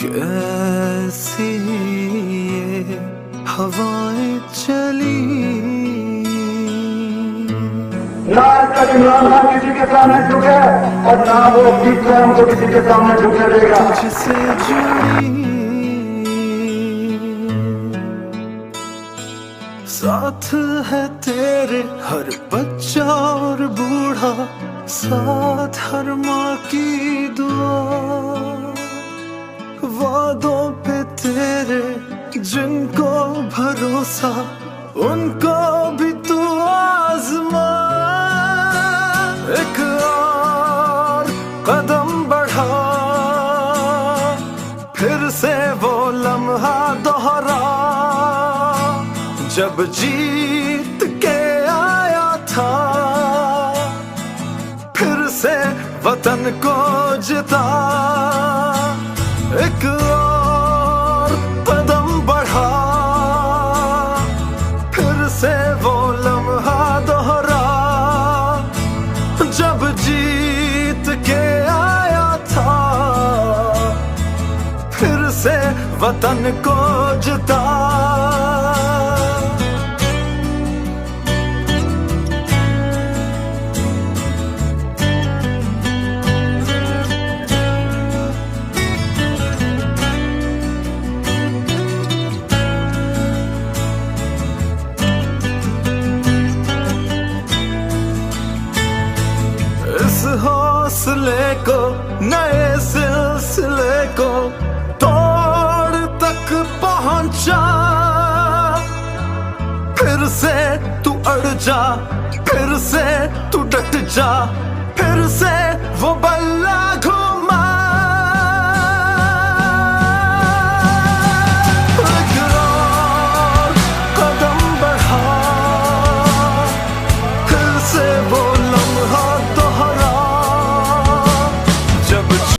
कैसी ये हवाएं चली। ना इसका इमरान खान किसी के सामने झुके और ना वो पीएम को किसी के सामने झुके देगा। तुझसे जुड़ी साथ है तेरे हर बच्चा और बूढ़ा, साथ हर माँ की दुआ। वादों पे तेरे जिनको भरोसा, उनको भी तू आजमा। एक और कदम बढ़ा, फिर से वो लम्हा दोहरा जब जीत के आया था, फिर से वतन को जिता। एक और कदम बढ़ा, फिर से वो लम्हा दोहरा जब जीत के आया था, फिर से वतन को जिता। इस हौसले को, नए सिलसिले को तोड़ तक पहुंचा। फिर से तू अड़ जा, फिर से तू डट जा, फिर से वो